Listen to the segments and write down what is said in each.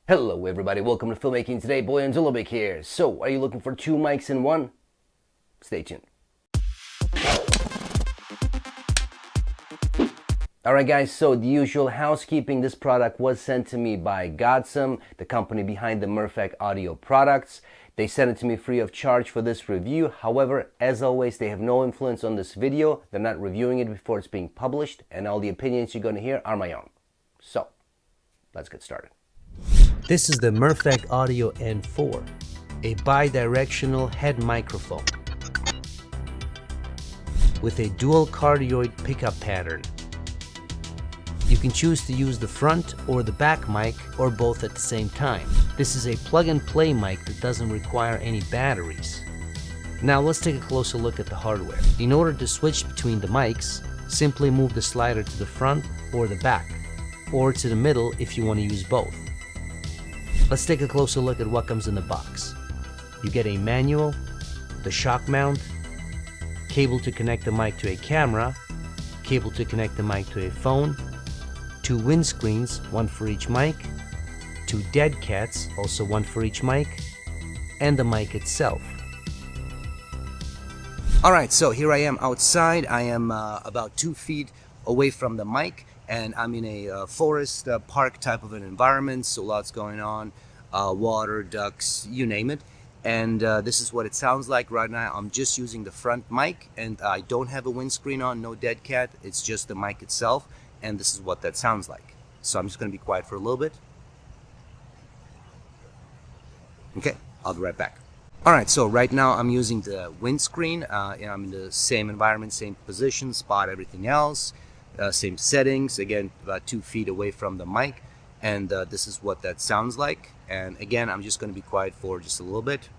Hello everybody, welcome to Filmmaking today. Boyan Zulovic here. So, are you looking for two mics in one? Stay tuned. Alright guys, so the usual housekeeping. This product was sent to me by Godsome, the company behind the Mirfak audio products. They sent it to me free of charge for this review. However, as always, they have no influence on this video. They're not reviewing it before it's being published, and all the opinions you're going to hear are my own. So, let's get started. This is the Mirfak Audio N4, a bi-directional head microphone with a dual cardioid pickup pattern. You can choose to use the front or the back mic or both at the same time. This is a plug-and-play mic that doesn't require any batteries. Now let's take a closer look at the hardware. In order to switch between the mics, simply move the slider to the front or the back, or to the middle if you want to use both. Let's take a closer look at what comes in the box. You get a manual, the shock mount, cable to connect the mic to a camera, cable to connect the mic to a phone, two windscreens, one for each mic, two dead cats, also one for each mic, and the mic itself. Alright, so here I am outside. I am about 2 feet away from the mic, and I'm in a forest park type of an environment, so lots going on, water, ducks, you name it. And this is what it sounds like right now. I'm just using the front mic, and I don't have a windscreen on, no dead cat, it's just the mic itself, and this is what that sounds like. So I'm just going to be quiet for a little bit. Okay, I'll be right back. Alright, so right now I'm using the windscreen. I'm in the same environment, same position, spot, everything else. Same settings, again about 2 feet away from the mic, and this is what that sounds like. And again, I'm just going to be quiet for just a little bit.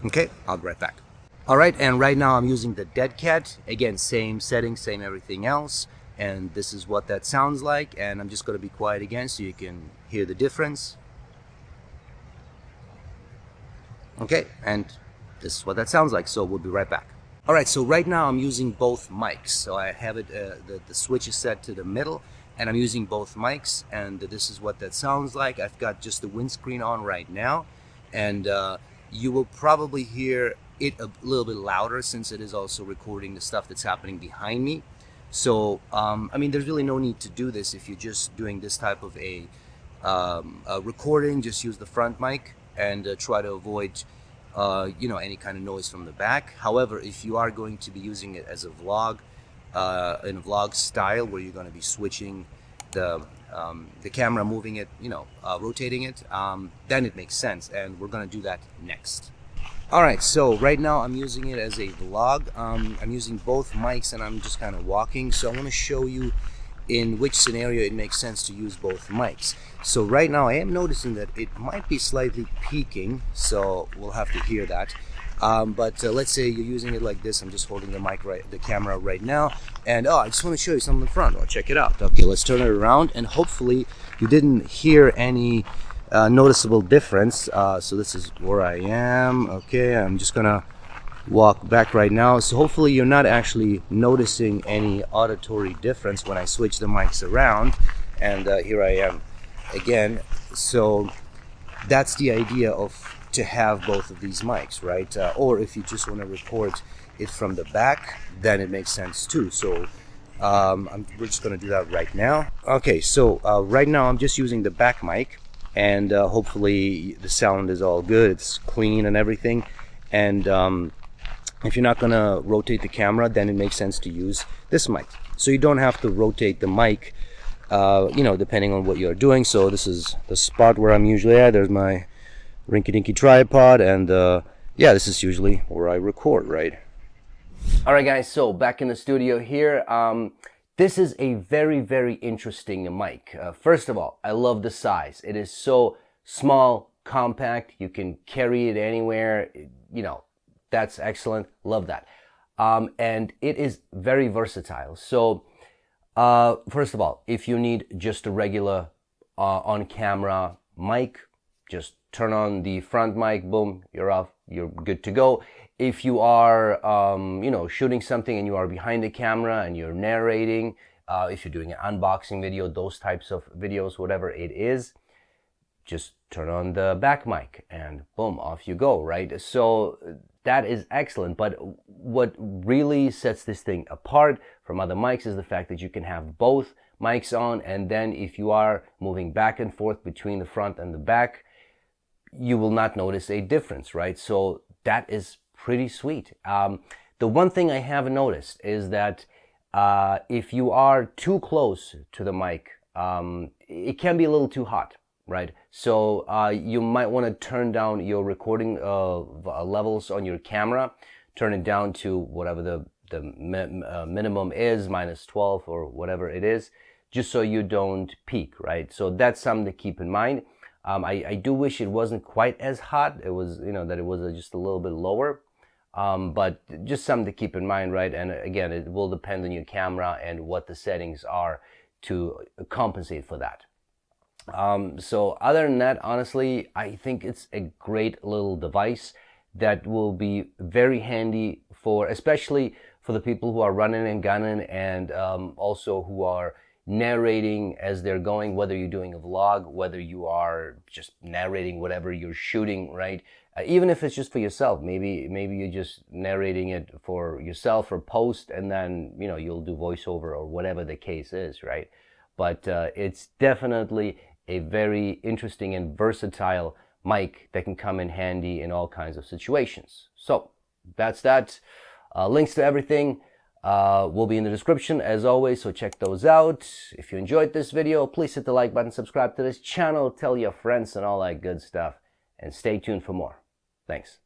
Okay, I'll be right back. Alright, and right now I'm using the dead cat. Again, same settings, same everything else, and this is what that sounds like. And I'm just going to be quiet again so you can hear the difference. Okay, and this is what that sounds like, so we'll be right back. Alright, so right now I'm using both mics. So I have it, the switch is set to the middle, and I'm using both mics, and this is what that sounds like. I've got just the windscreen on right now, and you will probably hear it a little bit louder since it is also recording the stuff that's happening behind me. So, I mean, there's really no need to do this if you're just doing this type of a recording. Just use the front mic and try to avoid any kind of noise from the back. However, if you are going to be using it as a vlog, in a vlog style where you're going to be switching the camera, moving it, rotating it, then it makes sense, and we're going to do that next. Alright, so right now I'm using it as a vlog. I'm using both mics and I'm just kind of walking, so I want to show you in which scenario it makes sense to use both mics. So right now I am noticing that it might be slightly peaking, so we'll have to hear that. But let's say you're using it like this. I'm just holding the camera right now, and I just want to show you something in the front. Check it out. Okay, let's turn it around, and hopefully you didn't hear any noticeable difference. So this is where I am. Okay, I'm just gonna walk back right now, so hopefully you're not actually noticing any auditory difference when I switch the mics around. And here I am again. So that's the idea of to have both of these mics, right? Or if you just want to record it from the back, then it makes sense too. So we're just going to do that right now. Okay, so right now I'm just using the back mic, and hopefully the sound is all good, it's clean and everything. And if you're not going to rotate the camera, then it makes sense to use this mic. So you don't have to rotate the mic, depending on what you're doing. So this is the spot where I'm usually at. There's my rinky-dinky tripod, and yeah, this is usually where I record, right? Alright guys, so back in the studio here. This is a very, very interesting mic. First of all, I love the size. It is so small, compact, you can carry it anywhere, that's excellent, love that. And it is very versatile. So first of all, if you need just a regular on-camera mic, just turn on the front mic, boom, you're off, you're good to go. If you are, shooting something and you are behind the camera and you're narrating, if you're doing an unboxing video, those types of videos, whatever it is, just turn on the back mic and boom, off you go, right? So that is excellent. But what really sets this thing apart from other mics is the fact that you can have both mics on, and then if you are moving back and forth between the front and the back, you will not notice a difference, right? So that is pretty sweet. The one thing I have noticed is that if you are too close to the mic, it can be a little too hot, right? So you might want to turn down your recording levels on your camera, turn it down to whatever the minimum is, -12 or whatever it is, just so you don't peak, right? So that's something to keep in mind. I do wish it wasn't quite as hot. It was, that it was just a little bit lower. But just something to keep in mind, right? And again, it will depend on your camera and what the settings are to compensate for that. So other than that, honestly, I think it's a great little device that will be very handy for, especially for the people who are running and gunning, and also who are narrating as they're going, whether you're doing a vlog, whether you are just narrating whatever you're shooting, right? Even if it's just for yourself, maybe you're just narrating it for yourself for post, and then you'll do voiceover or whatever the case is, right? But it's definitely a very interesting and versatile mic that can come in handy in all kinds of situations. So that's that. Links to everything will be in the description as always, so check those out. If you enjoyed this video, please hit the like button, subscribe to this channel, tell your friends and all that good stuff, and stay tuned for more. Thanks.